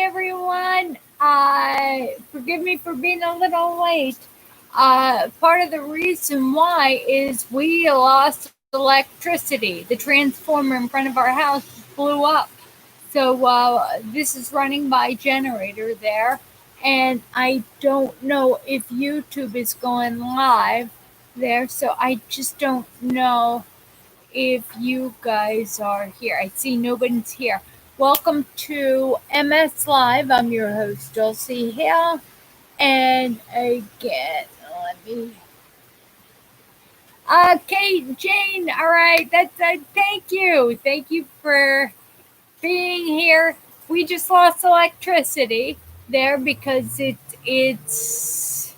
everyone. Forgive me for being a little late. Part of the reason why is we lost electricity. The transformer in front of our house blew up. So this is running by generator there. And I don't know if YouTube is going live there. So I just don't know if you guys are here. I see nobody's here. Welcome to MS Live. I'm your host, Dulci Hill. And again, let me. Kate, Jane, all right. That's thank you. Thank you for being here. We just lost electricity there because it's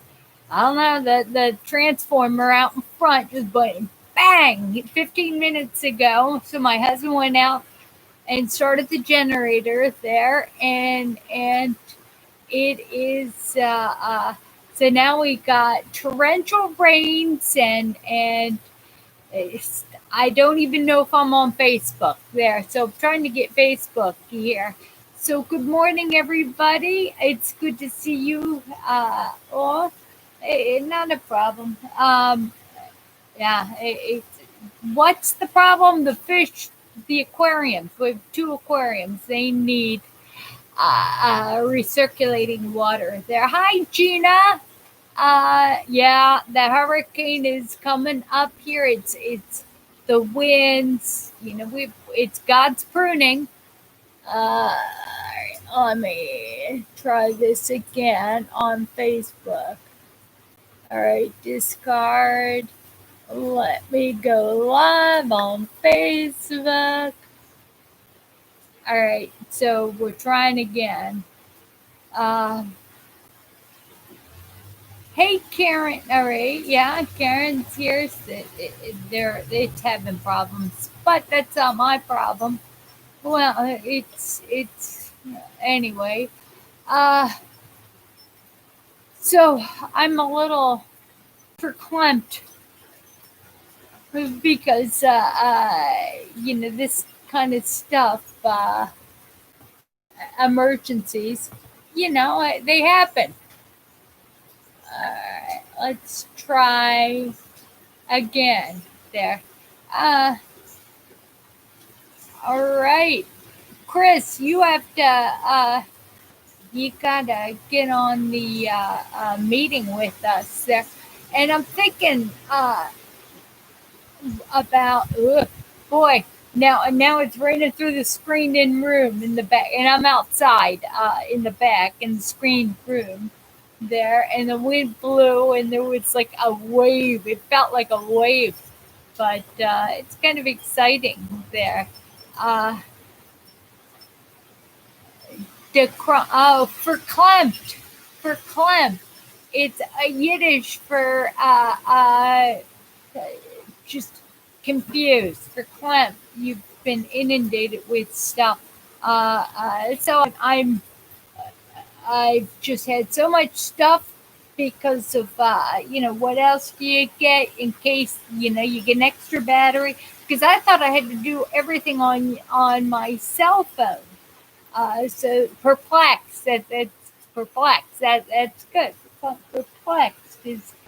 I don't know, the transformer out in front just went bang 15 minutes ago. So my husband went out and started the generator there, and it is so now we got torrential rains and I don't even know if I'm on Facebook there. So I'm trying to get Facebook here. So good morning, everybody. It's good to see you all. Not a problem. What's the problem? The fish, the aquariums. We have 2 aquariums. They need recirculating water there. Hi, Gina. Yeah, the hurricane is coming up here. It's the winds. It's God's pruning. Let me try this again on Facebook. All right, discard. Let me go live on Facebook. All right, so we're trying again. Hey, Karen. All right, yeah, Karen's here. It's having problems, but that's not my problem. Well, it's anyway. So I'm a little verklempt because this kind of stuff, emergencies, they happen. All right, let's try again there. All right, Chris, you have to you gotta get on the meeting with us there. And I'm thinking about boy, now it's raining through the screened-in room in the back, and I'm outside in the back in the screened room there, and the wind blew, and there was like a wave. It felt like a wave, but it's kind of exciting there. Verklempt. It's a Yiddish for just confused. Verklempt. You've been inundated with stuff. So I've just had so much stuff because of what else do you get in case you get an extra battery, because I thought I had to do everything on my cell phone. So perplexed. That's perplexed. That's good. Perplexed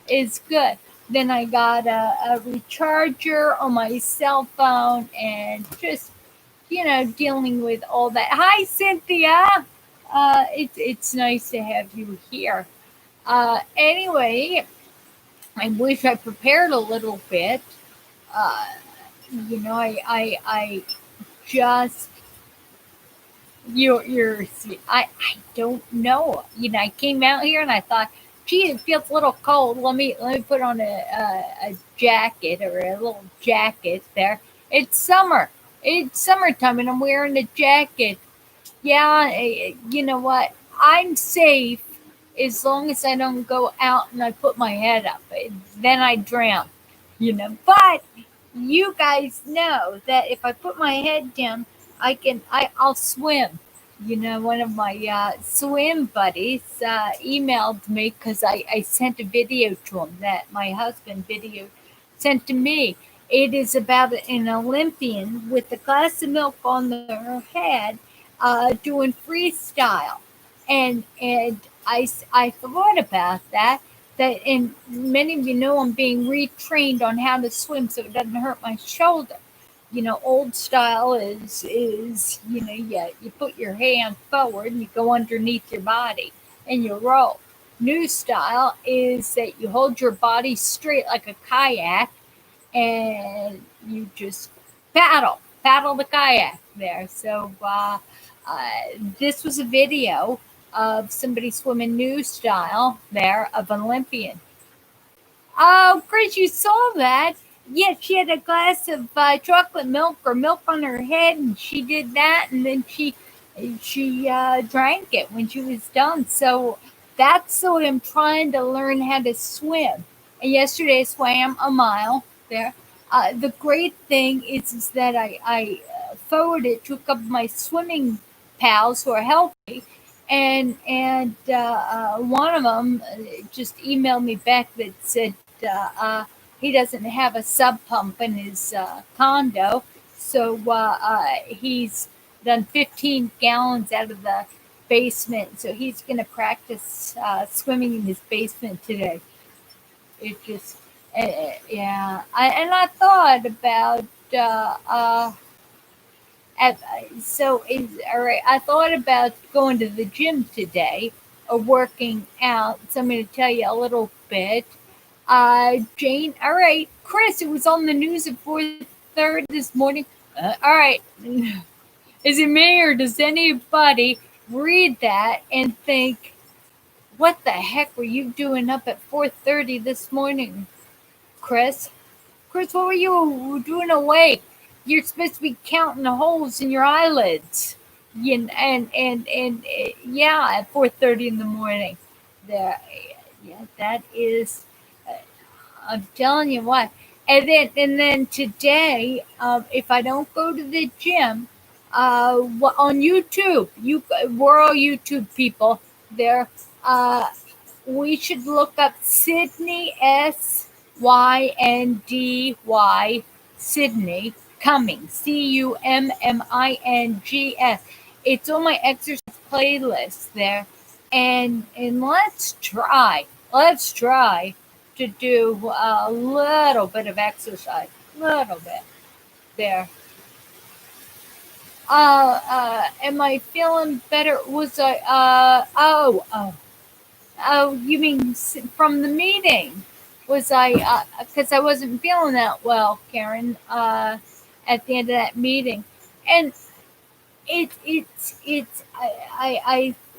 is good. Then I got a recharger on my cell phone, and just dealing with all that. Hi, Cynthia. It's nice to have you here. Anyway, I wish I prepared a little bit. I just I don't know. I came out here and I thought, gee, it feels a little cold. Let me put on a jacket, or a little jacket there. It's summer. It's summertime, and I'm wearing a jacket. Yeah, you know what? I'm safe as long as I don't go out and I put my head up. Then I drown. But you guys know that if I put my head down, I'll swim. One of my swim buddies emailed me because I sent a video to him that my husband sent to me. It is about an Olympian with a glass of milk on their head, doing freestyle, and I thought about that. And many of you know I'm being retrained on how to swim so it doesn't hurt my shoulder. Old style is you put your hand forward and you go underneath your body and you roll. New style is that you hold your body straight like a kayak and you just paddle the kayak there. So this was a video of somebody swimming new style there of an Olympian. Oh, Chris, you saw that. Yeah, she had a glass of chocolate milk or milk on her head, and she did that, and then she drank it when she was done. So that's what I'm trying to learn how to swim. And yesterday I swam a mile there. The great thing is that I forwarded to a couple of my swimming pals who are healthy, and one of them just emailed me back that said he doesn't have a sub pump in his condo, so he's done 15 gallons out of the basement. So he's going to practice swimming in his basement today. It just, yeah. I thought about. All right. I thought about going to the gym today or working out. So I'm going to tell you a little bit. Jane, all right. Chris, it was on the news at 4:30 this morning. All right. Is it me or does anybody read that and think, what the heck were you doing up at 4:30 this morning, Chris? Chris, what were you doing awake? You're supposed to be counting the holes in your eyelids. Yeah, at 4:30 in the morning. There, yeah, that is. I'm telling you what. And then today, if I don't go to the gym, on YouTube, we're all YouTube people. There, we should look up Sydney Syndy Sydney Cummings Cummings. It's on my exercise playlist there, and let's try to do a little bit of exercise, little bit there. Am I feeling better? Was I? Oh, you mean from the meeting? Was I? Because I wasn't feeling that well, Karen. At the end of that meeting, and I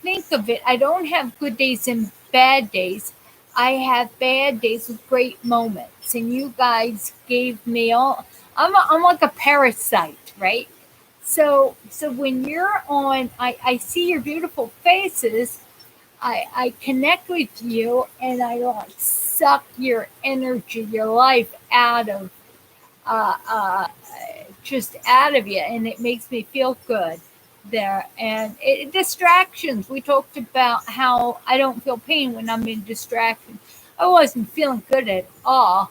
think of it. I don't have good days and bad days. I have bad days with great moments, and you guys gave me all. I'm like a parasite, right? So when you're on, I see your beautiful faces. I connect with you, and I like suck your energy, your life out of uh, uh, just out of you, and it makes me feel good there. And distractions. We talked about how I don't feel pain when I'm in distraction. I wasn't feeling good at all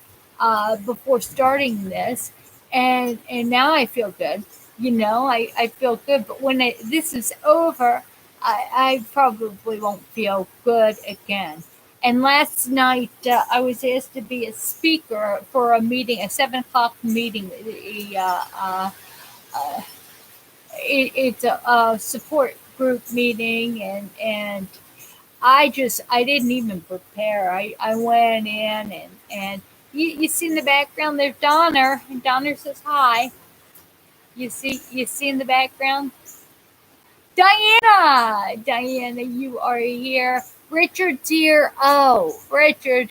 before starting this, and now I feel good. I feel good, but when this is over, I probably won't feel good again. And last night, I was asked to be a speaker for a meeting, a 7 o'clock meeting. It's a support group meeting, and I didn't even prepare. I went in, and you see in the background there's Donner, and Donner says hi. You see in the background, Diana, you are here. Richard's here. Oh, Richard,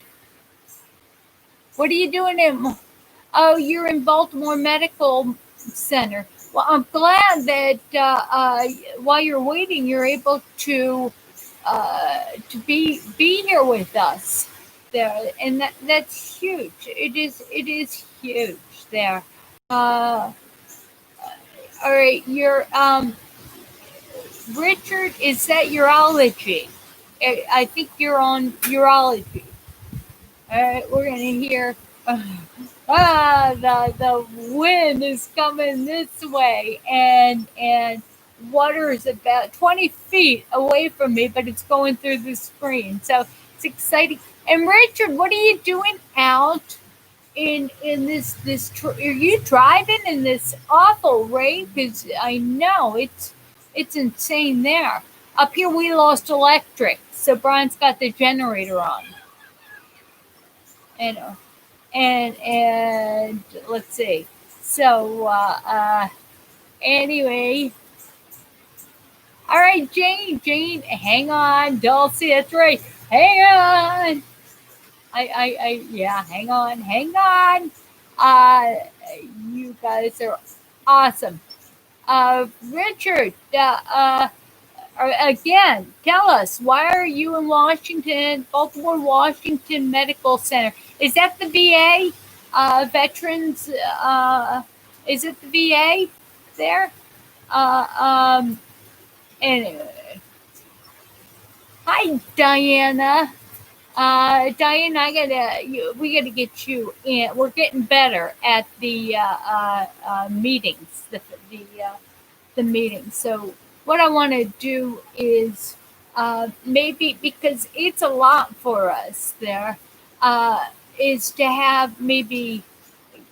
what are you doing in? Oh, you're in Baltimore Medical Center. Well, I'm glad that while you're waiting, you're able to be here with us there, and that's huge. It is huge there. Uh, all right, you're Richard. Is that urology? I think you're on urology. All right, we're gonna hear. The wind is coming this way, and water is about 20 feet away from me, but it's going through the screen. So it's exciting. And Richard, what are you doing out in are you driving in this awful rain? Because I know it's insane there. Up here we lost electric, so Brian's got the generator on. And and let's see. So anyway, all right, Jane, hang on, Dulcie, that's right. Hang on. Yeah, hang on. Uh, you guys are awesome. Richard, again, tell us, why are you in Washington, Baltimore Washington Medical Center? Is that the VA? Veterans, is it the VA there? Uh, um, anyway. Hi, Diana. Diana, we gotta get you in. We're getting better at the meetings, the meetings. So what I want to do is maybe, because it's a lot for us there, is to have maybe,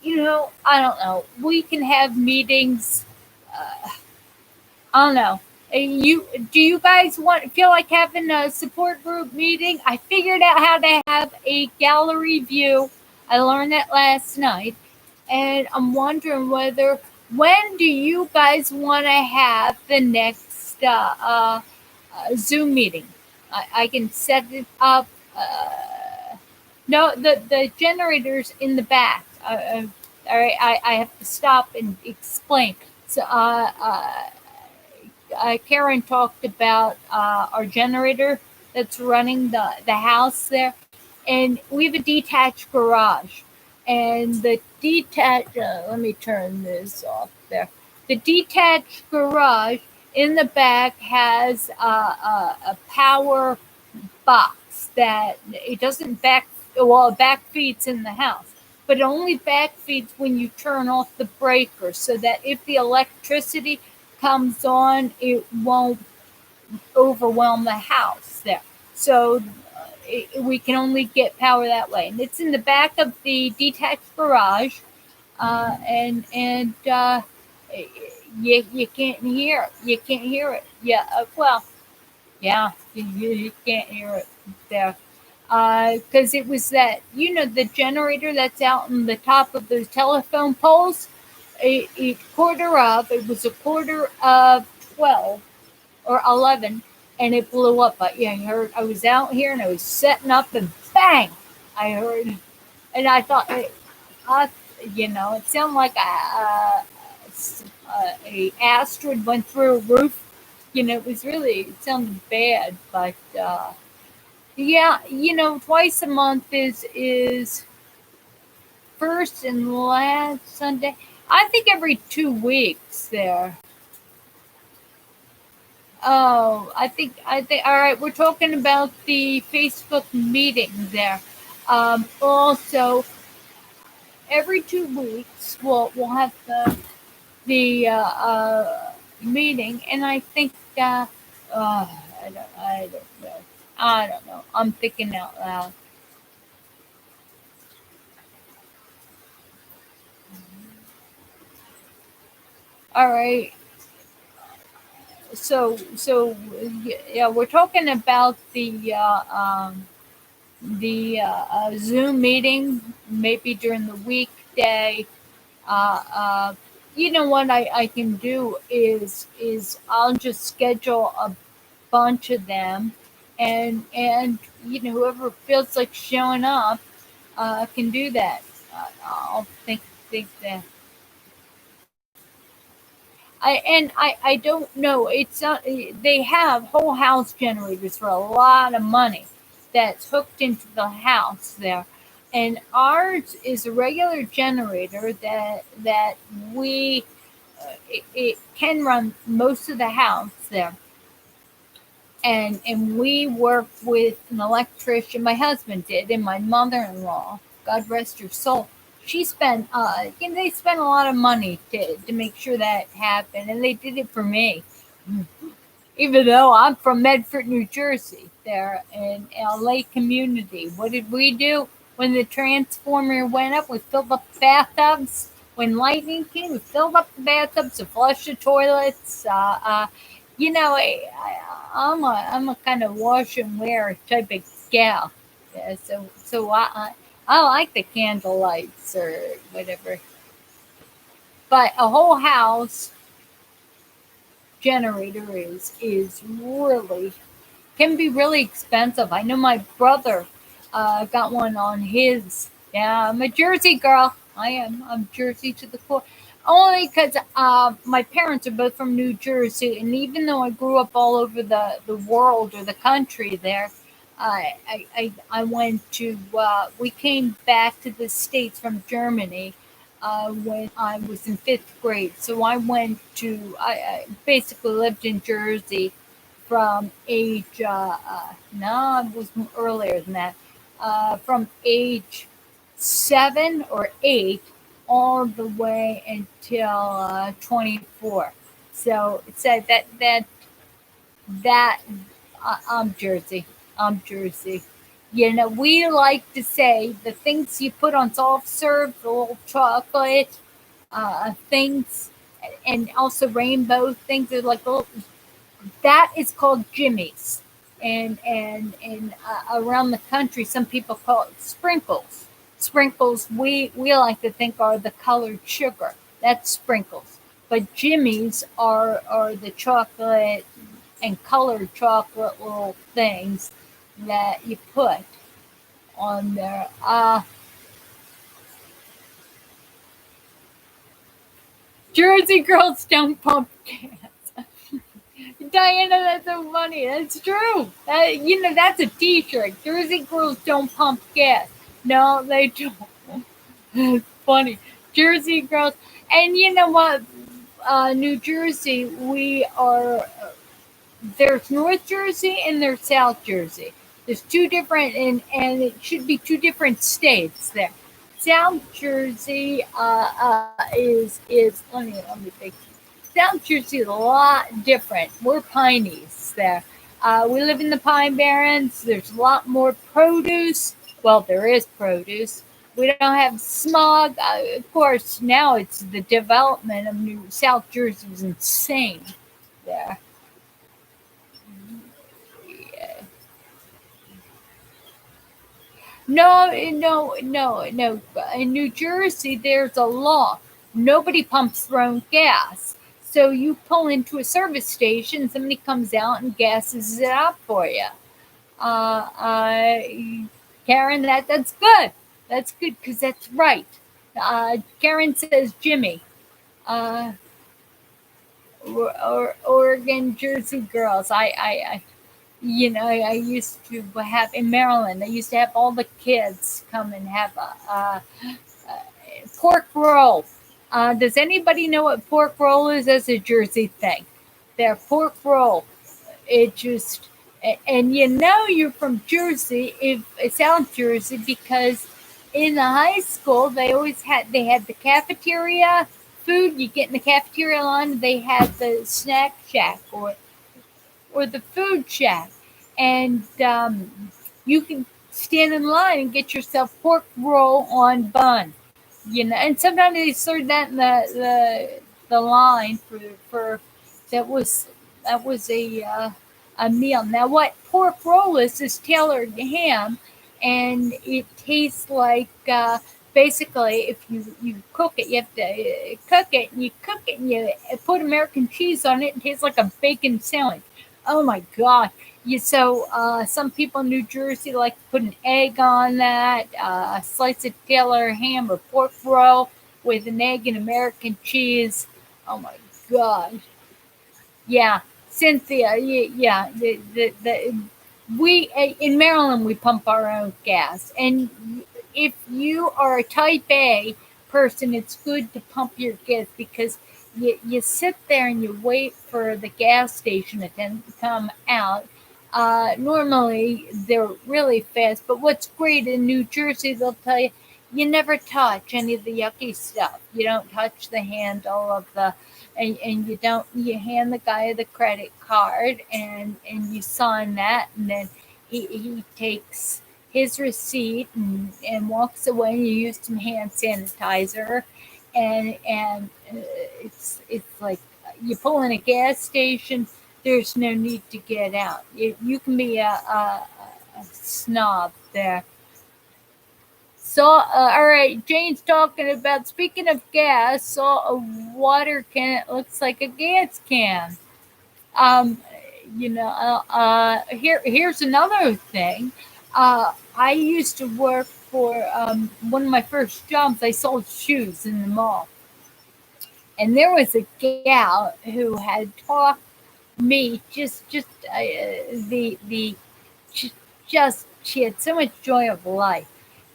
I don't know, we can have meetings. I don't know. Do you guys feel like having a support group meeting? I figured out how to have a gallery view. I learned that last night, and I'm wondering when do you guys want to have the next Zoom meeting? I can set it up. No, the generator's in the back. All right, I have to stop and explain. So, Karen talked about our generator that's running the house there, and we have a detached garage. And the detached, let me turn this off there. The detached garage in the back has a power box that it doesn't it back feeds in the house, but it only back feeds when you turn off the breaker, so that if the electricity comes on, it won't overwhelm the house there. So we can only get power that way, and it's in the back of the detached garage, and you can't hear it. You can't hear it. Yeah, well, yeah, you can't hear it there. Because it was that, the generator that's out on the top of those telephone poles. It was a quarter of 12 or 11, and it blew up. I was out here and I was setting up, and bang, I heard, and I thought, it sounded like a asteroid went through a roof. It sounded bad, but yeah, twice a month is first and last Sunday. I think every 2 weeks there. Oh, I think, all right, we're talking about the Facebook meeting there. Also, every 2 weeks we'll have the meeting, and I think, I don't know. I don't know. I'm thinking out loud. All right. So yeah, we're talking about the Zoom meeting, maybe during the weekday. Uh, uh, what I can do is I'll just schedule a bunch of them, and whoever feels like showing up can do that. I'll think that. I don't know. It's not. They have whole house generators for a lot of money that's hooked into the house there, and ours is a regular generator that we it can run most of the house there, and we work with an electrician. My husband did, and my mother-in-law, God rest her soul, she spent they spent a lot of money to make sure that happened, and they did it for me. Even though I'm from Medford, New Jersey, there in LA community. What did we do when the transformer went up? We filled up the bathtubs. When lightning came, we filled up the bathtubs to flush the toilets. I'm a kind of wash and wear type of gal. Yeah, so I like the candle lights or whatever. But a whole house generator is really can be really expensive. I know my brother got one on his. Yeah, I'm a Jersey girl. I am. I'm Jersey to the core. Only because my parents are both from New Jersey, and even though I grew up all over the world or the country there, I went to. We came back to the States from Germany when I was in fifth grade. So I went to. I basically lived in Jersey from age, no, it was earlier than that, from age 7 or 8 all the way until 24. So that I'm Jersey. I'm Jersey. You know, we like to say the things you put on soft serve, the little chocolate things, and also rainbow things are like little that is called jimmies, and around the country, some people call it sprinkles. Sprinkles we like to think are the colored sugar. That's sprinkles. But jimmies are the chocolate and colored chocolate little things that you put on there. Jersey girls don't pump gas. Diana, that's so funny. That's true. That's a T-shirt. Jersey girls don't pump gas. No, they don't. It's funny. Jersey girls, and you know what? New Jersey, we are. There's North Jersey and there's South Jersey. There's two different, and it should be two different states there. South Jersey is let me think. South Jersey is a lot different. We're pineys there. We live in the Pine Barrens. There's a lot more produce. Well, there is produce. We don't have smog. Of course, now it's the development of New South Jersey is insane there. Yeah. No, no. In New Jersey, there's a law. Nobody pumps their own gas. So you pull into a service station, somebody comes out and gasses it up for you. Uh, uh, Karen, that's good. That's good because that's right. Karen says Jimmy. Uh, Oregon, Jersey girls. I used to have in Maryland. I used to have all the kids come and have a pork roll. Does anybody know what pork roll is? That's a Jersey thing. Their pork roll. It just and you know you're from Jersey, if South Jersey, because in the high school they had the cafeteria food. You get in the cafeteria line. They had the snack shack or the food shack, and you can stand in line and get yourself pork roll on bun. And sometimes they serve that in the line for that was a meal. Now, what pork roll is tailored ham, and it tastes like basically if you cook it, you have to cook it, and you put American cheese on it. It tastes like a bacon sandwich. Oh my god! Some people in New Jersey like to put an egg on that, a slice of Taylor ham or pork roll with an egg and American cheese. Oh my god! Yeah, Cynthia. Yeah. We in Maryland we pump our own gas, and if you are a Type A person, it's good to pump your gas because you sit there and you wait for the gas station to come out. Normally they're really fast, but what's great in New Jersey, they'll tell you, you never touch any of the yucky stuff. You don't touch the handle of the, and you don't, you hand the guy the credit card and you sign that, and then he takes his receipt and walks away, and you use some hand sanitizer, and it's like you pull in a gas station. There's no need to get out. You can be a snob there. So, all right, Jane's talking about, speaking of gas, saw a water can. It looks like a gas can. Um, here's another thing. I used to work for one of my first jobs. I sold shoes in the mall, and there was a gal who had taught me the she she had so much joy of life,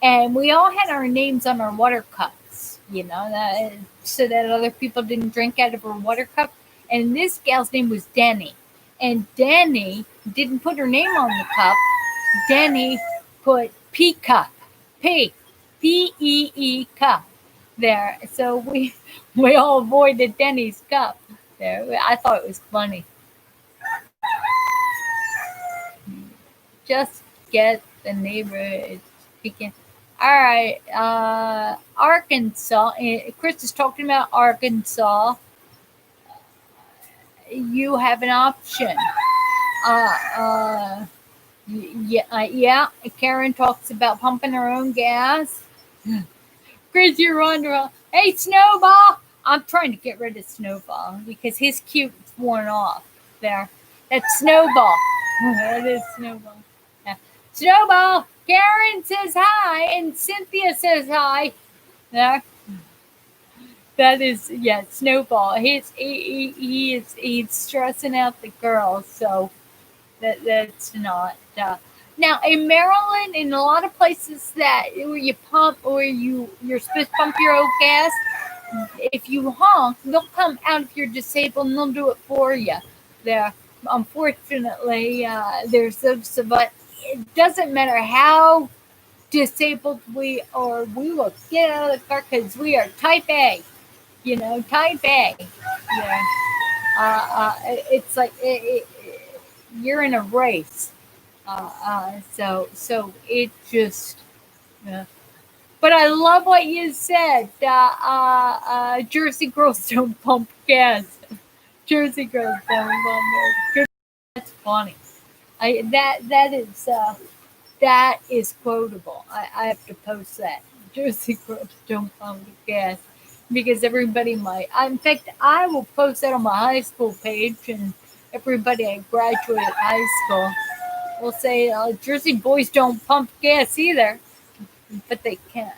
and we all had our names on our water cups, so that other people didn't drink out of her water cup. And this gal's name was Denny, and Denny didn't put her name on the cup. Denny put P cup, P cup there. So we all avoided Denny's cup there. I thought it was funny. Just get the neighborhood speaking. All right, Arkansas. Chris is talking about Arkansas. You have an option. Uh, uh, yeah. Karen talks about pumping her own gas. Chris, you're wondering, hey, Snowball. I'm trying to get rid of Snowball because his cute's worn off there. That's Snowball. That is Snowball. Yeah. Snowball, Karen says hi, and Cynthia says hi. There. That is, yeah, Snowball. He's stressing out the girls, so that's not. Now in Maryland, in a lot of places that where you pump or you're supposed to pump your own gas, if you honk, they'll come out if you're disabled and they'll do it for you. There, unfortunately, there's those, but it doesn't matter how disabled we are. We will get out of the car because we are Type A. Type A. Yeah. It's like you're in a race. So it just. But I love what you said. Jersey girls don't pump gas. Jersey girls don't pump gas. That's funny. That is quotable. I have to post that. Jersey girls don't pump gas because everybody might. In fact, I will post that on my high school page, and everybody I graduated high school will say Jersey boys don't pump gas either, but they can.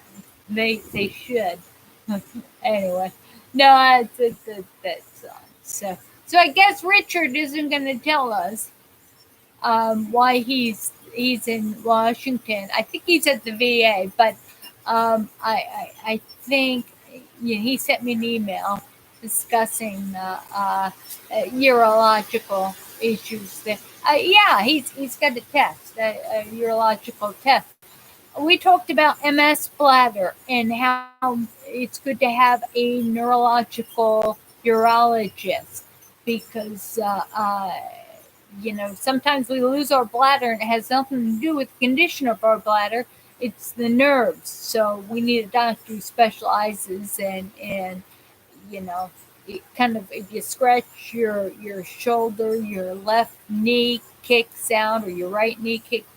They should. Anyway, no, that's so. I guess Richard isn't going to tell us why he's in Washington. I think he's at the VA, but I think he sent me an email discussing urological issues. There, yeah, he's got a test, a urological test. We talked about MS bladder and how it's good to have a neurological urologist because sometimes we lose our bladder and it has nothing to do with the condition of our bladder. It's the nerves. So we need a doctor who specializes and it kind of, if you scratch your shoulder, your left knee kicks out or your right knee kicks.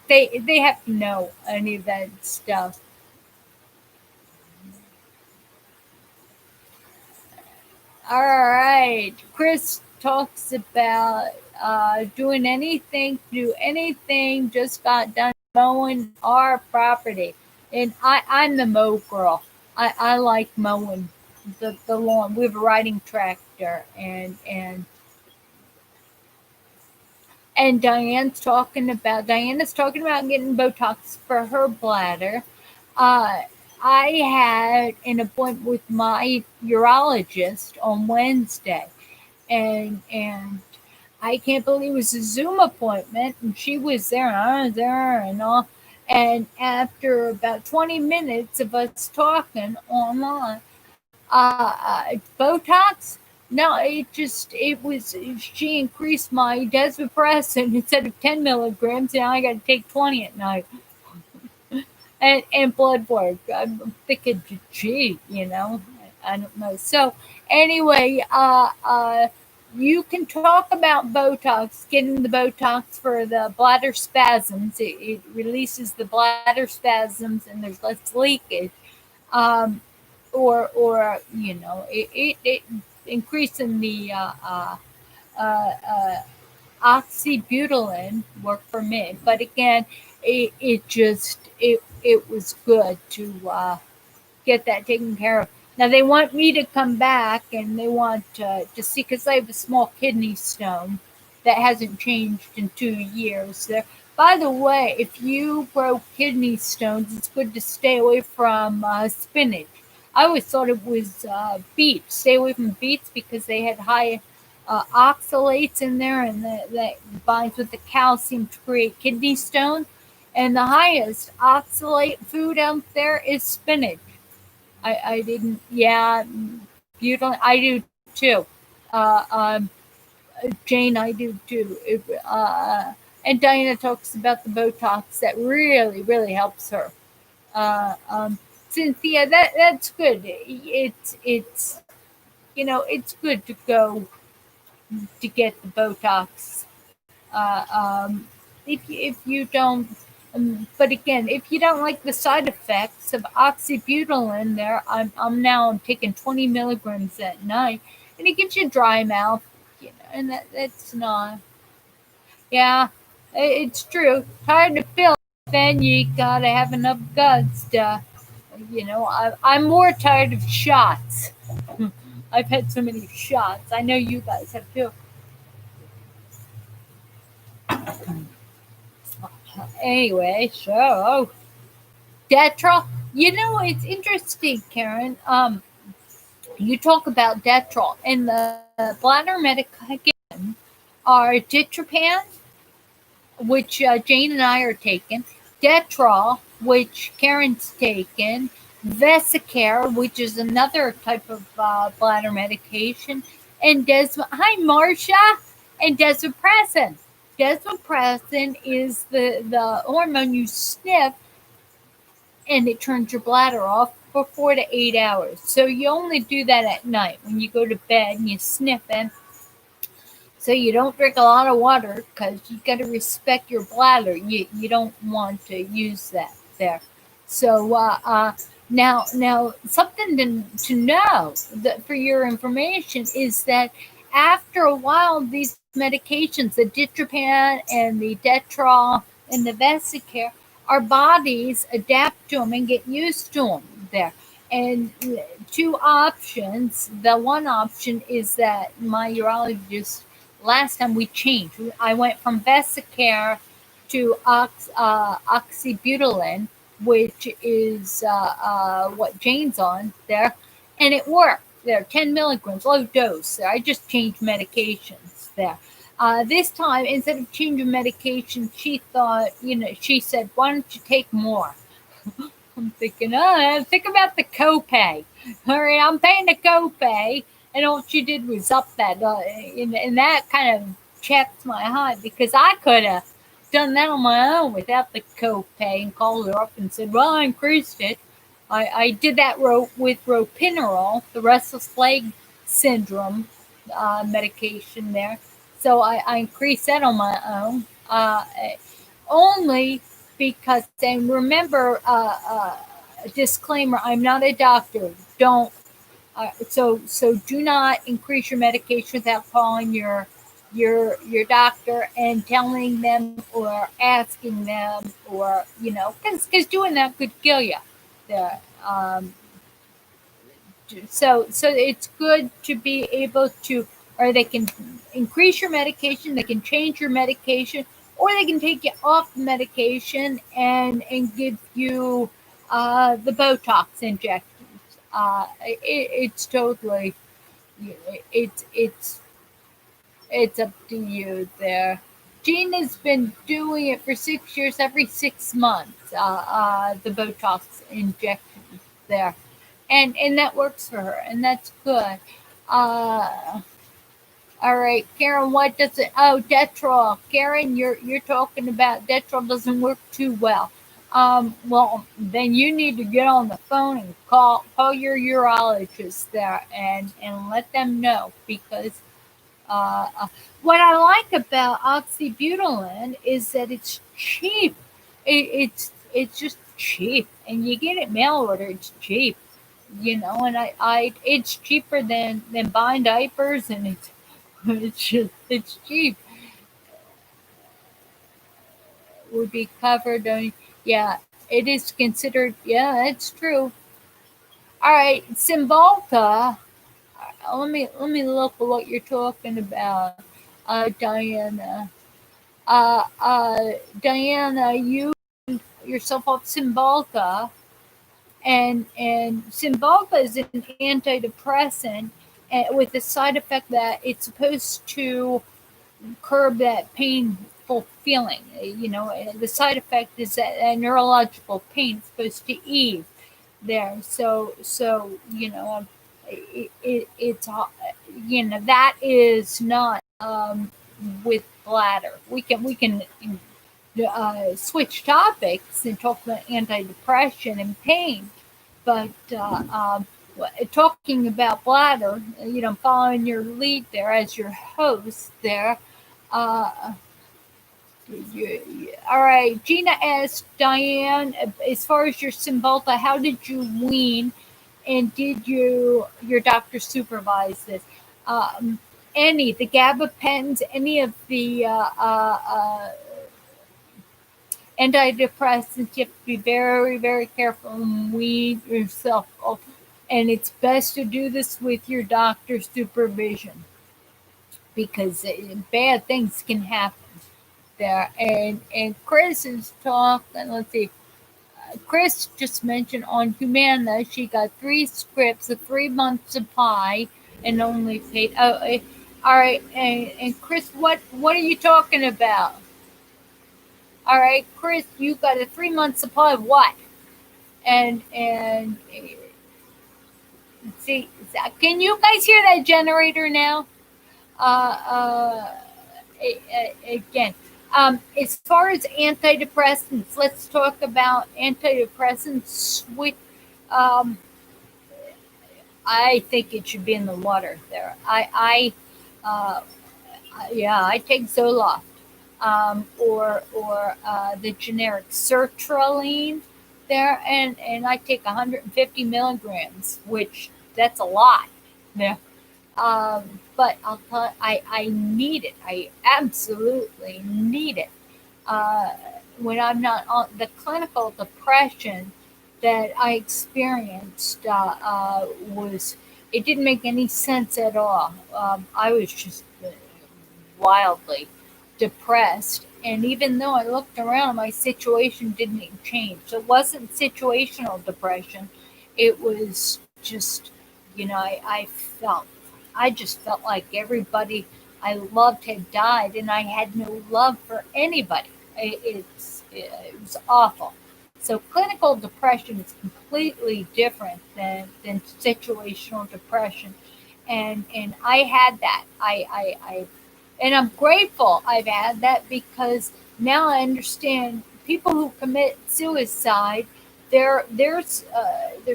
They have to know any of that stuff. All right, Chris talks about do anything. Just got done mowing our property, and I'm the mow girl. I like mowing the lawn. We have a riding tractor, and Diana's talking about getting Botox for her bladder. I had an appointment with my urologist on Wednesday, and I can't believe it was a Zoom appointment, and she was there, and I was there, and all. And after about 20 minutes of us talking online, Botox, no, she increased my desmopressin instead of 10 milligrams. Now I got to take 20 at night. And blood work. I'm thinking, gee, I don't know. So anyway, you can talk about Botox, getting the Botox for the bladder spasms. It releases the bladder spasms, and there's less leakage. Um, it increasing the oxybutylin worked for me. But again, it was good to get that taken care of. Now they want me to come back, and they want to see, because I have a small kidney stone that hasn't changed in 2 years. There. By the way, if you grow kidney stones, it's good to stay away from spinach. I always thought it was beets. Stay away from beets because they had high oxalates in there, and that binds with the calcium to create kidney stones. And the highest oxalate food out there is spinach. I didn't, yeah, beautiful. I do too. Uh, um, Jane, I do too. And Diana talks about the Botox that really, really helps her. Cynthia, that's good. It's good to go to get the Botox. Uh, um, if you don't, but again, if you don't like the side effects of oxybutylin, I'm taking 20 milligrams at night, and it gives you dry mouth, and that's not, yeah, it's true. Tired of pills, then you gotta have enough guts to, I'm more tired of shots. I've had so many shots. I know you guys have too. Anyway, so Detrol. It's interesting, Karen. You talk about Detrol, and the bladder medication are Ditropan, which Jane and I are taking, Detrol, which Karen's taken, Vesicare, which is another type of bladder medication, and Hi, Marcia, and Desmopressin. Desmopressin is the hormone you sniff, and it turns your bladder off for 4 to 8 hours. So you only do that at night when you go to bed and you sniff it. So you don't drink a lot of water because you got to respect your bladder. You don't want to use that there. So now something to know that for your information is that after a while, these medications, the Ditropan and the Detrol and the Vesicare, our bodies adapt to them and get used to them there. And two options. The one option is that my urologist, last time we changed, I went from Vesicare to oxybutylin, which is what Jane's on there, and it worked. There, 10 milligrams, low dose. There. I just changed medications there. This time, instead of changing medication, she said, why don't you take more? I'm thinking, think about the copay. All right, I'm paying the copay, and all she did was up that, and that kind of checked my heart, because I could have done that on my own without the copay and called her up and said, well, I increased it. I did that with ropinirole, the restless leg syndrome medication there. So I increased that on my own. Only because, and remember, disclaimer, I'm not a doctor. Don't, so do not increase your medication without calling your doctor and telling them or asking them, or, because doing that could kill you. The, so it's good to be able to, or they can increase your medication, they can change your medication, or they can take you off the medication and give you the Botox injections. It's totally, it's up to you there. Gina's been doing it for 6 years, every 6 months. The Botox injections there, and that works for her, and that's good. Uh, all right, Karen, what does it? Oh, Detrol. Karen, you're talking about Detrol doesn't work too well. Well, then you need to get on the phone and call your urologist there and let them know because uh, uh, what I like about oxybutylin is that it's cheap. It's just cheap, and you get it mail order. It's cheap, and I it's cheaper than buying diapers, and it's cheap. Would be covered. Yeah, it is considered. Yeah, it's true. All right, Cymbalta. Let me look at what you're talking about, Diana. Diana, you yourself off Cymbalta, and Cymbalta is an antidepressant with the side effect that it's supposed to curb that painful feeling. The side effect is that neurological pain is supposed to ease there. So it's that is not with bladder. We can switch topics and talk about antidepressant and pain, but talking about bladder, following your lead there as your host there. Uh, all right, Gina asked Diane, as far as your Cymbalta, how did you wean, and did your doctor supervise this? Any the gabapentins, any of the antidepressants, you have to be very, very careful and wean yourself off. And it's best to do this with your doctor's supervision because bad things can happen there. And Chris is talking. Let's see. Chris just mentioned on Humana she got 3 scripts, a 3 month supply, and only paid. Oh, all right. And Chris, what are you talking about? All right, Chris, you got a 3 month supply of what? And see, can you guys hear that generator now? Uh, Again, as far as antidepressants, let's talk about antidepressants. Um, I think it should be in the water there. Uh, yeah, I take Zoloft, or the generic sertraline there, and I take 150 milligrams, which that's a lot. Yeah. But I need it. I absolutely need it. Uh, when I'm not on the clinical depression that I experienced, was it didn't make any sense at all. I was just wildly depressed. And even though I looked around, my situation didn't change. So it wasn't situational depression. It was just, I just felt like everybody I loved had died and I had no love for anybody. It was awful. So clinical depression is completely different than situational depression. And I had that. And I'm grateful I've had that because now I understand people who commit suicide. There's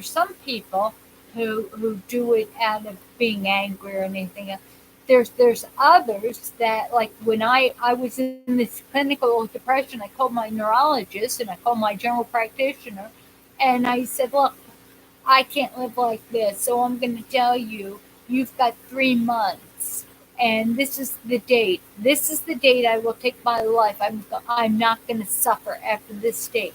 some people who do it out of being angry or anything else. There's others that, like when I was in this clinical depression, I called my neurologist and I called my general practitioner, and I said, look, I can't live like this. So I'm going to tell you, you've got 3 months. And this is the date. This is the date I will take my life. I'm not going to suffer after this date.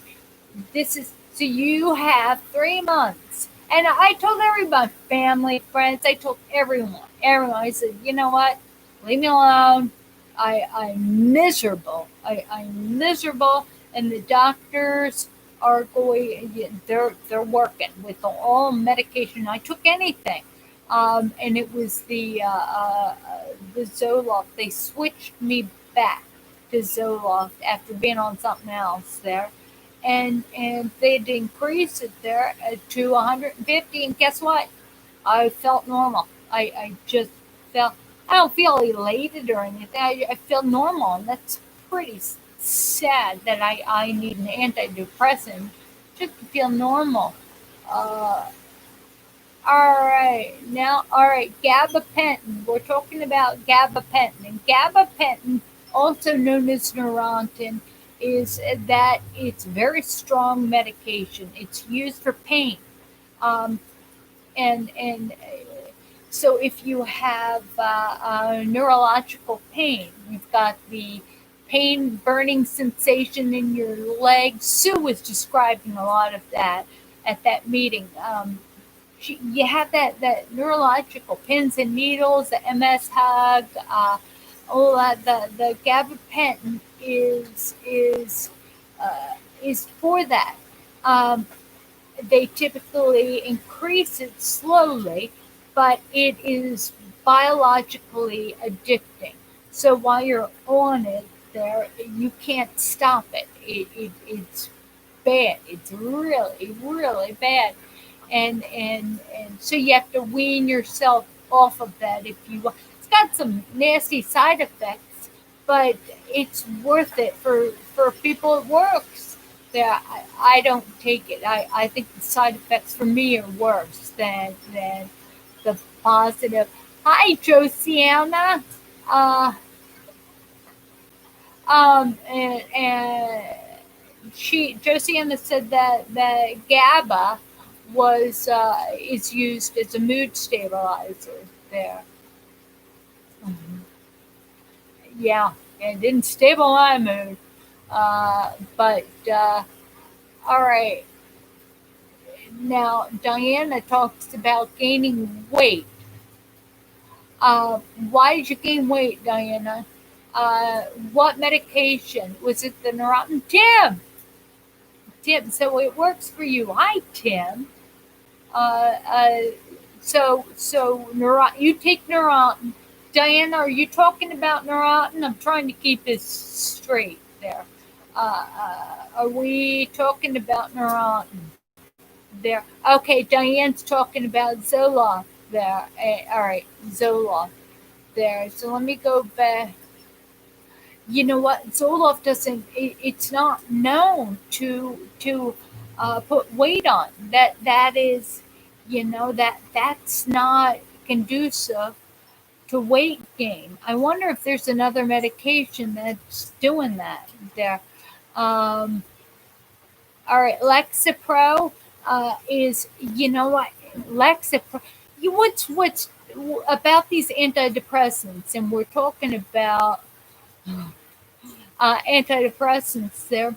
This is so you have 3 months. And I told everybody, family, friends, I told everyone. Everyone. I said, you know what? Leave me alone. I'm miserable. I'm miserable. And the doctors are going, they're working with all medication. I took anything. And it was the Zoloft. They switched me back to Zoloft after being on something else there, and they'd increase it there to 150, and guess what? I felt normal. I just felt, I don't feel elated or anything. I feel normal, and that's pretty sad that I need an antidepressant just to feel normal. Uh, all right, now, all right, gabapentin. We're talking about gabapentin. And gabapentin, also known as Neurontin, is that it's very strong medication. It's used for pain. Um, and so if you have neurological pain, you've got the pain, burning sensation in your legs. Sue was describing a lot of that at that meeting. You have that neurological pins and needles, the MS hug, all that. The gabapentin is for that. Um, they typically increase it slowly, but it is biologically addicting. So while you're on it, there you can't stop it. It's bad. It's really really bad, and so you have to wean yourself off of that if you want. It's got some nasty side effects, but it's worth it for people it works. Yeah, I don't take it. I think the side effects for me are worse than the positive. Hi, Josiana. Uh, and Josiana said that GABA was is used as a mood stabilizer there. Mhm. Yeah, it didn't stabilize my mood. But all right, now Diana talks about gaining weight. Why did you gain weight, Diana? What medication? Was it the Neurontin? Tim, so it works for you. Hi, Tim. Uh, uh, you take Neurontin. Diana, are you talking about Neurontin? I'm trying to keep this straight there. Are we talking about Neurontin there? Okay, Diane's talking about Zoloft there. All right, Zoloft there. So let me go back. You know what? Zoloft doesn't. It's not known to put weight on. That is, that's not conducive to weight gain. I wonder if there's another medication that's doing that there. Um, all right, Lexapro is, you know what? Lexapro. What's about these antidepressants, and we're talking about antidepressants there,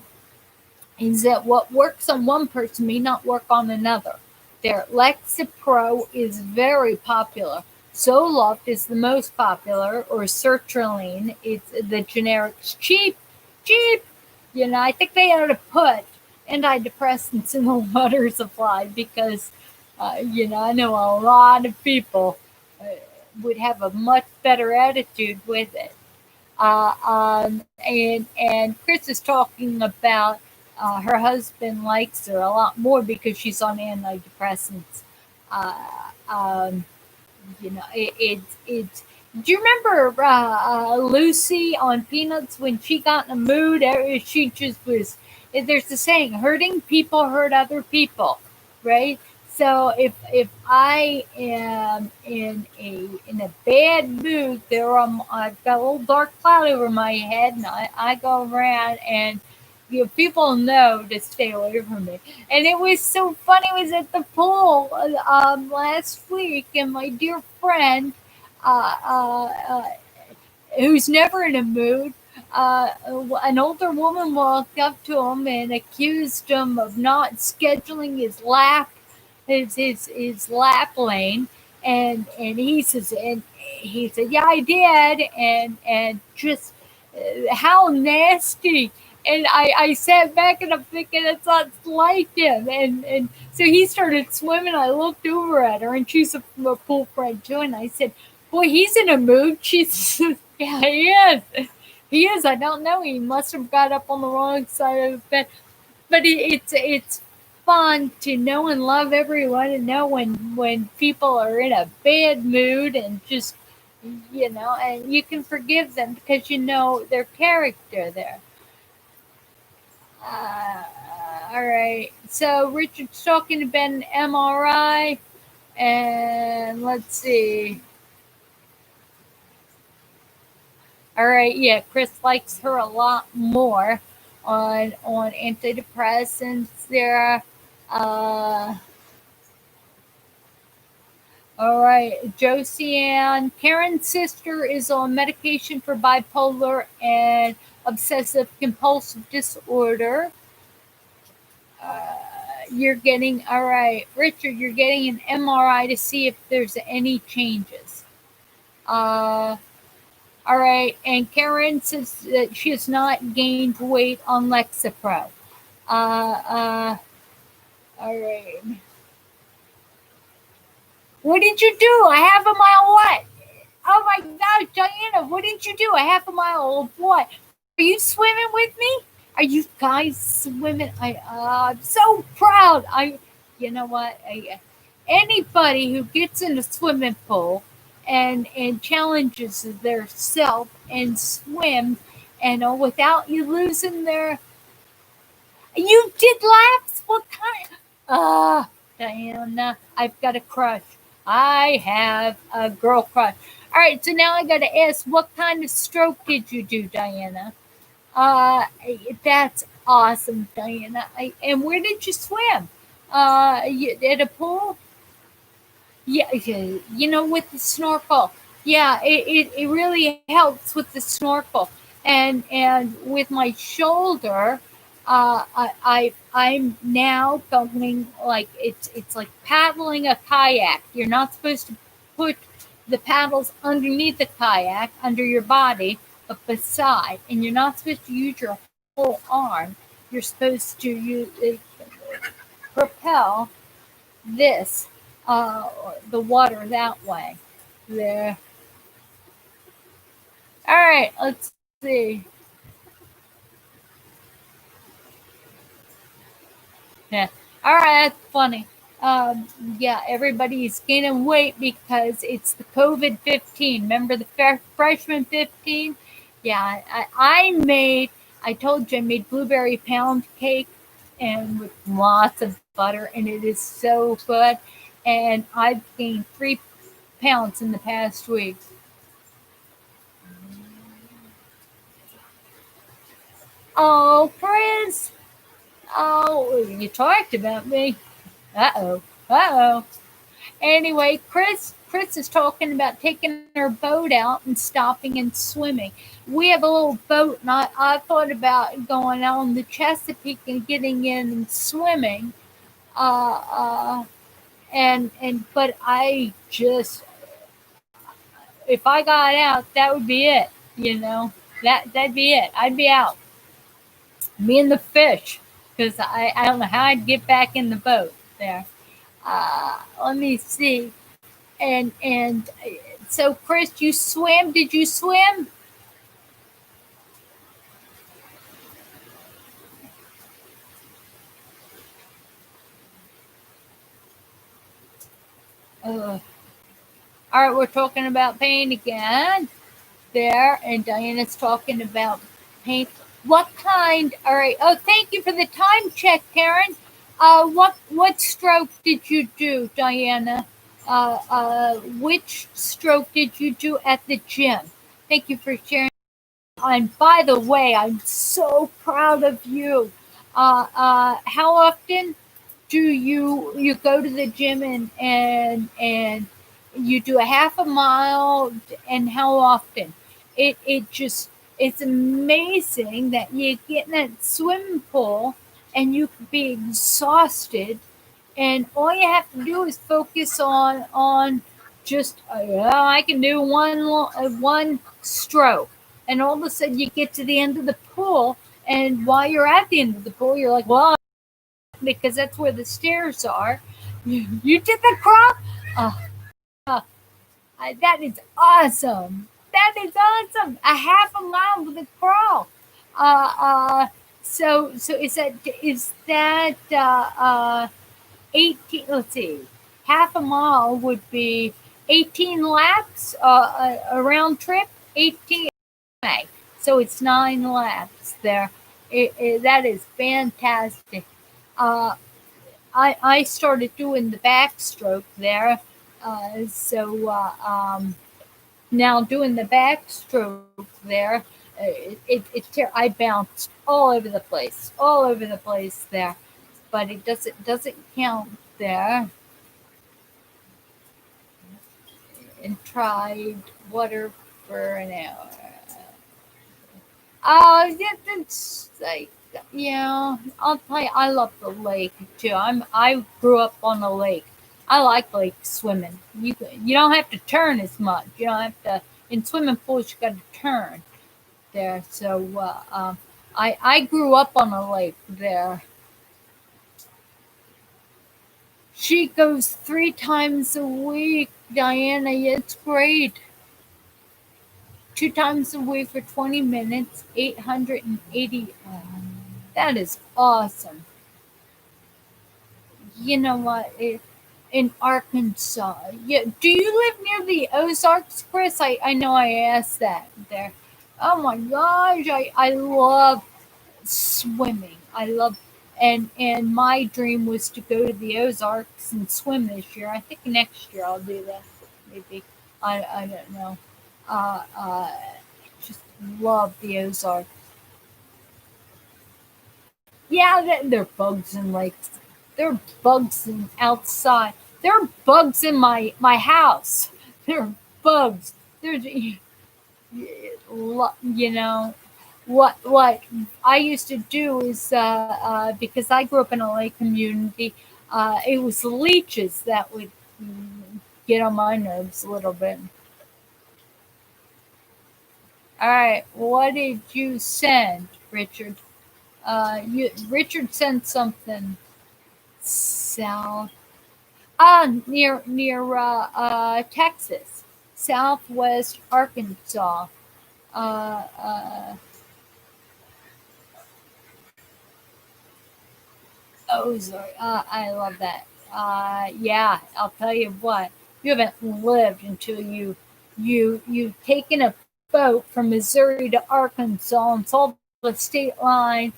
is that what works on one person may not work on another. Their Lexapro is very popular. Zoloft is the most popular, or sertraline. It's the generics. Cheap. I think they ought to put antidepressants in the water supply because, I know a lot of people would have a much better attitude with it. And Chris is talking about her husband likes her a lot more because she's on antidepressants. Uh, um, it's. Do you remember Lucy on Peanuts when she got in a mood? She just was. There's the saying, "Hurting people hurt other people," right? So if I am in a bad mood, I've got a little dark cloud over my head, and I go around and people know to stay away from me. And it was so funny. I was at the pool last week, and my dear friend, uh, uh, uh, who's never in a mood, an older woman walked up to him and accused him of not scheduling his lap lane, and he said, yeah, I did, and just how nasty. And I sat back and I'm thinking it's not like him. And so he started swimming. I looked over at her, and she's a pool friend too. And I said, boy, he's in a mood. She's, yeah, he is. He is. I don't know. He must have got up on the wrong side of the bed. But it's fun to know and love everyone, and know when people are in a bad mood, and just, and you can forgive them because you know their character there. Uh, all right. So Richard's talking about an MRI, and let's see. All right, yeah, Chris likes her a lot more on antidepressants there. Uh, all right, Josie Ann. Karen's sister is on medication for bipolar and obsessive compulsive disorder. Uh, you're getting, all right, Richard, you're getting an MRI to see if there's any changes. All right, and Karen says that she has not gained weight on Lexapro. Uh, all right. What did you do? A half a mile what? Oh my gosh, Diana, what did you do? A half a mile of what? Are you swimming with me? Are you guys swimming? I'm so proud. You know what? Anybody who gets in a swimming pool and challenges their self and swims, and without you losing their, you did laps. What kind? Diana, I've got a crush. I have a girl crush. All right, so now I got to ask, what kind of stroke did you do, Diana? Uh, that's awesome, Diana. And where did you swim? At a pool? Yeah, with the snorkel. Yeah, it really helps with the snorkel. And with my shoulder, I'm now going like it's like paddling a kayak. You're not supposed to put the paddles underneath the kayak under your body, but beside, and you're not supposed to use your whole arm. You're supposed to use propel this the water that way. There. All right, let's see. Yeah. All right, that's funny. Yeah, everybody's gaining weight because it's the COVID 15. Remember the freshman 15? Yeah, I told you I made blueberry pound cake and with lots of butter, and it is so good. And I've gained 3 pounds in the past week. Oh, Chris. Oh, you talked about me. Uh-oh. Uh-oh. Anyway, Chris is talking about taking our boat out and stopping and swimming. We have a little boat, and I thought about going out on the Chesapeake and getting in and swimming. Uh, uh, and but I just, if I got out, that would be it. That'd be it. I'd be out. Me and the fish, because I don't know how I'd get back in the boat there. Let me see. And so, Chris, you swim? Did you swim? Uh, all right, we're talking about pain again there, and Diana's talking about pain. What kind? All right. Oh, thank you for the time check, Karen. What stroke did you do, Diana? Which stroke did you do at the gym? Thank you for sharing. And by the way, I'm so proud of you. How often do you go to the gym and you do a half a mile, and how often? It's amazing that you get in that swimming pool and you could be exhausted, and all you have to do is focus on just I can do one stroke, and all of a sudden you get to the end of the pool, and while you're at the end of the pool, you're like, well, because that's where the stairs are. You did the crop. Uh, that is awesome. that is awesome. A half a mile with a crawl. Uh, uh, so is that 18? Let's see. Half a mile would be 18 laps. A round trip. 18. So it's 9 laps there. That is fantastic. Uh, I started doing the backstroke there. Now doing the backstroke there, I bounced all over the place there, but it doesn't count there. And tried water for an hour. Yeah, that's like, yeah. I'll tell you, I love the lake too. I grew up on a lake. I like lake swimming. You don't have to turn as much. You don't have to in swimming pools. You got to turn there. I grew up on a lake there. She goes 3 times a week, Diana. It's great. 2 times a week for 20 minutes, 880. That is awesome. You know what? In Arkansas. Yeah, do you live near the Ozarks, Chris? I know I asked that there. Oh my gosh, I love swimming. I love and my dream was to go to the Ozarks and swim this year. I think next year I'll do that. Maybe. I don't know. Just love the Ozarks. Yeah, there are bugs in lakes. There are bugs in outside. There are bugs in my house. There are bugs. There's you know what I used to do is because I grew up in a lake community. It was leeches that would get on my nerves a little bit. All right, what did you send, Richard? Richard sent something south. Near Texas, Southwest Arkansas. Uh, uh, Ozark. I love that. Yeah, I'll tell you what. You haven't lived until you've taken a boat from Missouri to Arkansas and saw the state line.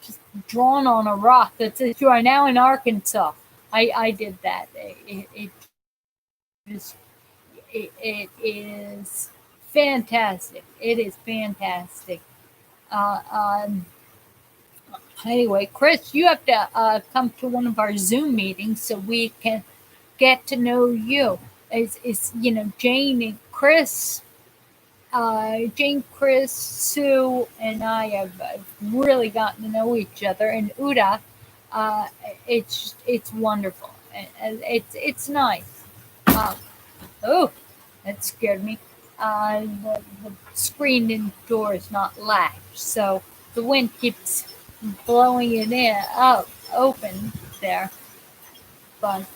Just drawn on a rock that says you are now in Arkansas. I did that. Is it is fantastic. It is fantastic. Uh, um, anyway, Chris, you have to come to one of our Zoom meetings so we can get to know you. It's Jane and Chris. Jane, Chris, Sue, and I have really gotten to know each other. And Uda, uh, it's wonderful. It's nice. Uh, oh, that scared me. The screen indoor is not latched, so the wind keeps blowing it in up open there. But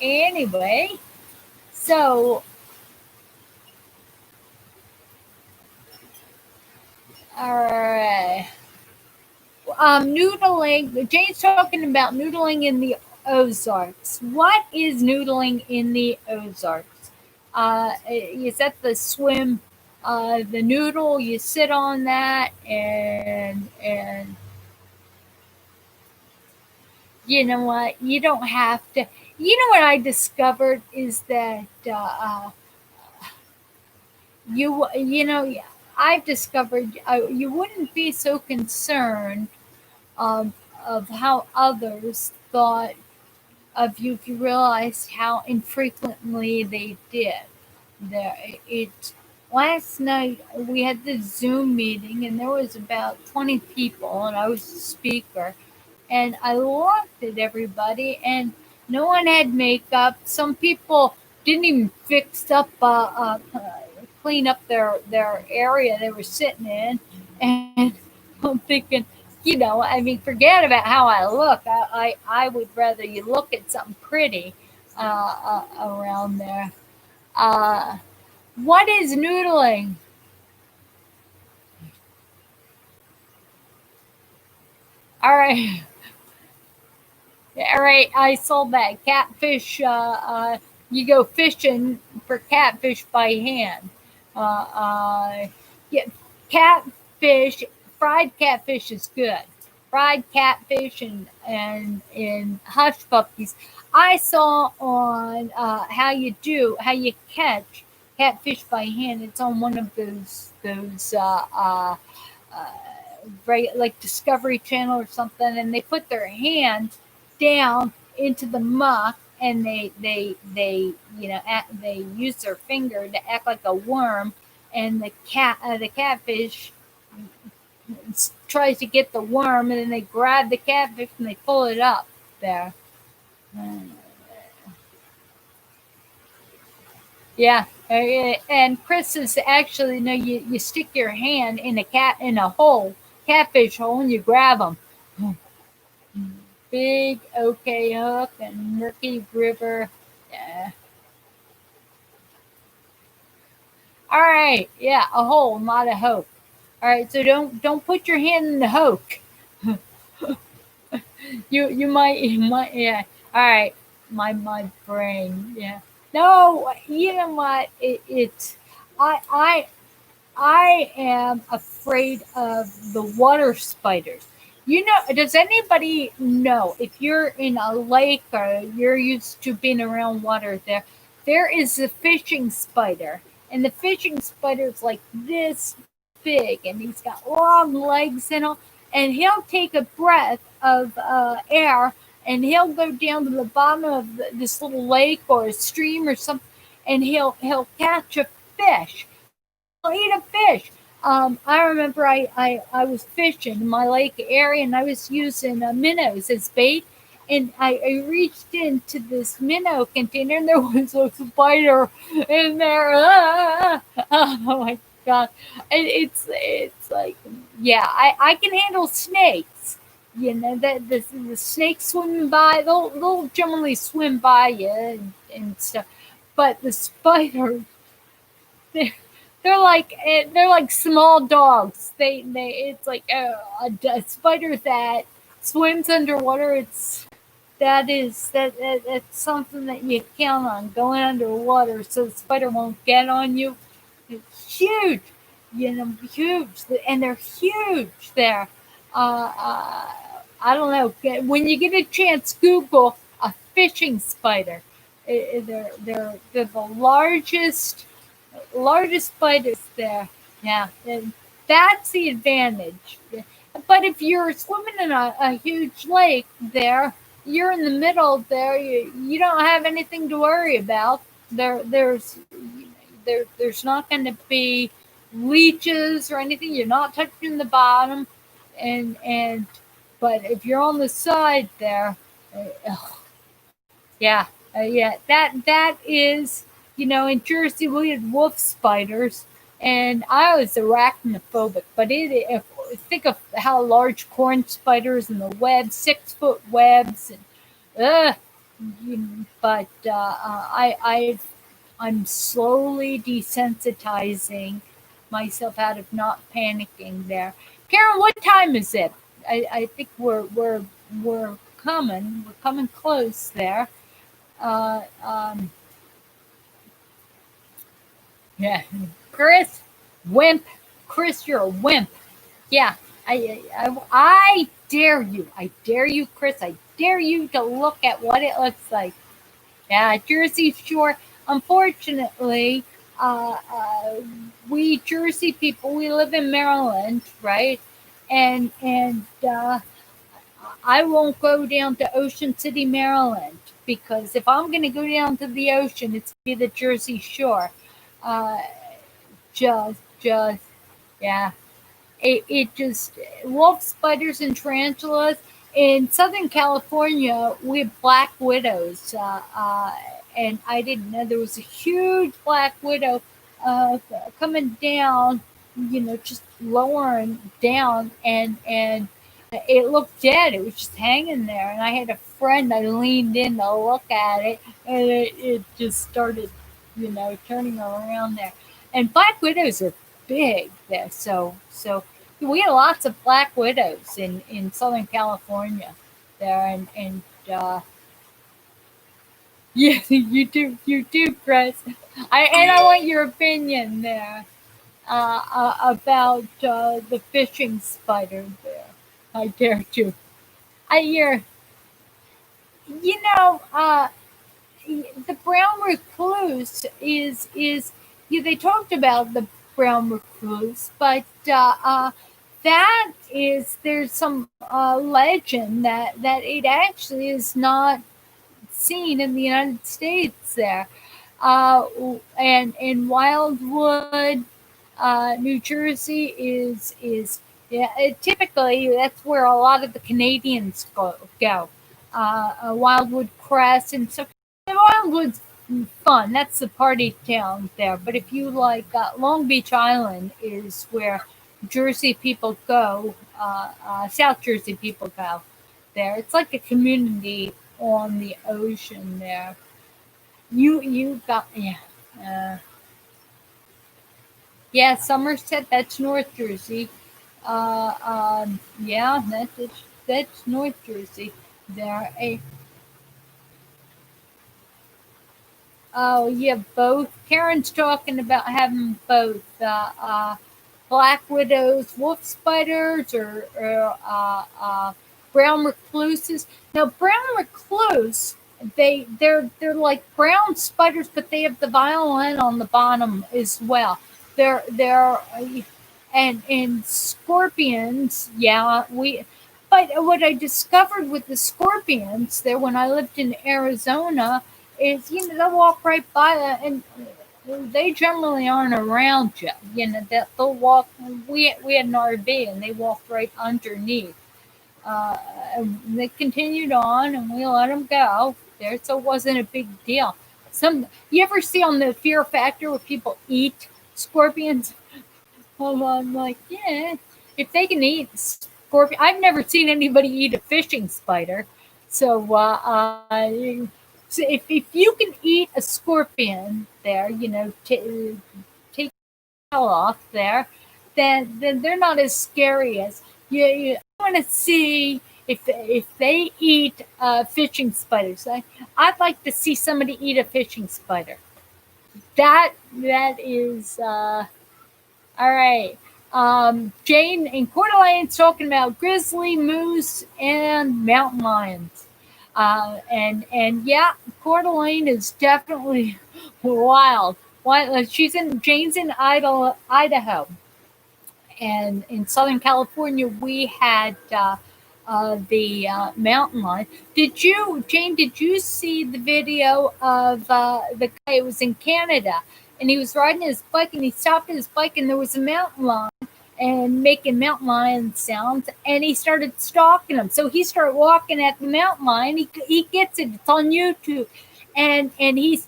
anyway, so all right. Noodling. Jane's talking about noodling in the Ozarks. What is noodling in the Ozarks? Is that the swim? The noodle. You sit on that, and you know what? You don't have to. You know what I discovered is that I've discovered you wouldn't be so concerned of how others thought of you if you realized how infrequently they did. There, it last night we had this Zoom meeting and there was about 20 people and I was the speaker and I looked at everybody and no one had makeup. Some people didn't even fix up, clean up their area they were sitting in, and I'm thinking, I mean, forget about how I look. I would rather you look at something pretty around there. Uh, What is noodling? All right. All right, I saw that catfish. You go fishing for catfish by hand. Uh, uh, yeah, catfish, fried catfish is good. Fried catfish and hush puppies. I saw on how you catch catfish by hand. It's on one of those uh, right, like Discovery Channel or something, and they put their hand down into the muck, and they they use their finger to act like a worm, and the catfish tries to get the worm, and then they grab the catfish and they pull it up there. Mm. Yeah, and Chris is actually no. You stick your hand in a hole, catfish hole, and you grab them. Big OK Hook and Murky River. Yeah. All right. Yeah, a hole, not a hook. All right. So don't put your hand in the hook. You might yeah. All right. My brain. Yeah. No. You know what? It's I I am afraid of the water spiders. You know, does anybody know if you're in a lake or you're used to being around water there is a fishing spider. And the fishing spider is like this big and he's got long legs and all. And he'll take a breath of air and he'll go down to the bottom of this little lake or a stream or something and he'll catch a fish. I'll eat a fish. I remember I was fishing in my lake area and I was using minnows as bait. And I reached into this minnow container and there was a spider in there. Oh my God. It's like, yeah, I can handle snakes. You know, the snakes swimming by, they'll generally swim by you and stuff. But the spider, they're, they're like small dogs. They it's like a spider that swims underwater. That's something that you count on going underwater so the spider won't get on you. It's huge, you know, huge, and they're huge there. Uh, I don't know. When you get a chance, Google a fishing spider. They're the largest spiders there. Yeah, and that's the advantage. Yeah. But if you're swimming in a huge lake there, you're in the middle there. You don't have anything to worry about. There's not going to be leeches or anything. You're not touching the bottom, and but if you're on the side there, uh, yeah, yeah. That is, you know, in Jersey we had wolf spiders, and I was arachnophobic. But think of how large corn spiders and the webs, 6 foot webs, and but I'm slowly desensitizing myself out of not panicking there. Karen, what time is it? I think we're coming close there. Uh, um, yeah, Chris, wimp. Chris, you're a wimp. Yeah, I dare you. I dare you, Chris. I dare you to look at what it looks like. Yeah, Jersey Shore. Unfortunately, uh, uh, we Jersey people, we live in Maryland, right? And I won't go down to Ocean City, Maryland, because if I'm going to go down to the ocean, it's going to be the Jersey Shore. Uh, just, yeah. It just wolf spiders and tarantulas. In Southern California, we have black widows, and I didn't know there was a huge black widow coming down, you know, just lowering down, and it looked dead. It was just hanging there, and I had a friend. I leaned in to look at it, and it just started. turning around there. And black widows are big there. So we had lots of black widows in Southern California there, and yeah, you do, Chris. I want your opinion there about the fishing spider there. I dare to. I hear, you know, the brown recluse is yeah, they talked about the brown recluse, but that is there's some legend that it actually is not seen in the United States there. And in Wildwood, New Jersey is yeah, typically that's where a lot of the Canadians go. Wildwood Crest and so Wildwood's fun. That's the party town there. But if you like, Long Beach Island is where Jersey people go. South Jersey people go there. It's like a community on the ocean there. You got yeah. Uh, yeah, Somerset, that's North Jersey. Yeah, that's North Jersey. There, oh yeah, both. Karen's talking about having both black widows, wolf spiders, or brown recluses. Now, brown recluse, they're like brown spiders, but they have the violin on the bottom as well. They're and scorpions. Yeah, we. But what I discovered with the scorpions there when I lived in Arizona is, they'll walk right by and they generally aren't around you. That they'll walk. We had an RV and they walked right underneath. And they continued on, and we let them go there, so it wasn't a big deal. You ever see on the Fear Factor where people eat scorpions? Well, I'm like, yeah, if they can eat scorpion, I've never seen anybody eat a fishing spider. So, so if you can eat a scorpion there, take the tail off there, then they're not as scary as you. I want to see if they eat fishing spiders. I'd like to see somebody eat a fishing spider. That is all right. Jane and Coeur d'Alene's talking about grizzly, moose, and mountain lions. And yeah, Coeur d'Alene is definitely wild. Jane's in Idaho, and in Southern California we had the mountain lion. Jane? Did you see the video of the guy? It was in Canada, and he was riding his bike, and he stopped his bike, and there was a mountain lion and making mountain lion sounds, and he started stalking him. So he started walking at the mountain lion. He gets it. It's on YouTube, and he's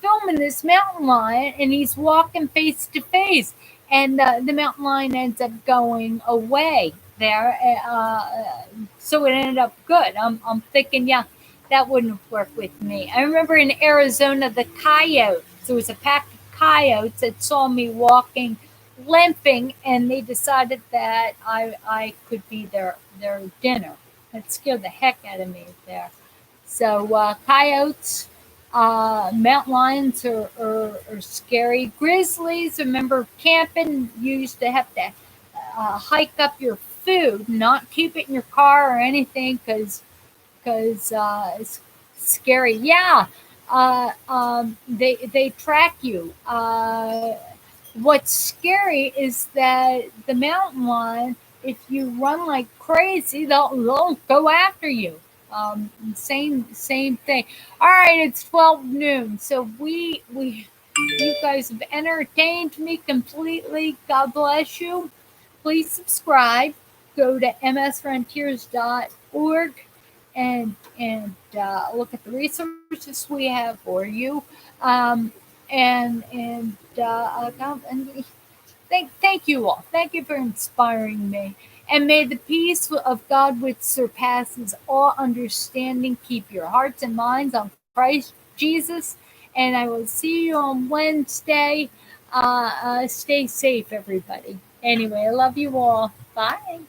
filming this mountain lion, and he's walking face to face, and the mountain lion ends up going away there. So it ended up good. I'm thinking, yeah, that wouldn't work with me. I remember in Arizona, the coyotes. There was a pack of coyotes that saw me walking, limping, and they decided that I could be their dinner. That scared the heck out of me there. So coyotes, mountain lions are scary. Grizzlies, remember camping, you used to have to hike up your food, not keep it in your car or anything, because it's scary. Yeah, they track you. What's scary is that the mountain lion, if you run like crazy, they'll go after you. Same thing. All right, it's 12 noon, so you guys have entertained me completely. God bless you. Please subscribe. Go to msfrontiers.org and look at the resources we have for you. And thank you all. Thank you for inspiring me. And may the peace of God, which surpasses all understanding, keep your hearts and minds on Christ Jesus. and I will see you on Wednesday. Stay safe, everybody. Anyway, I love you all. Bye.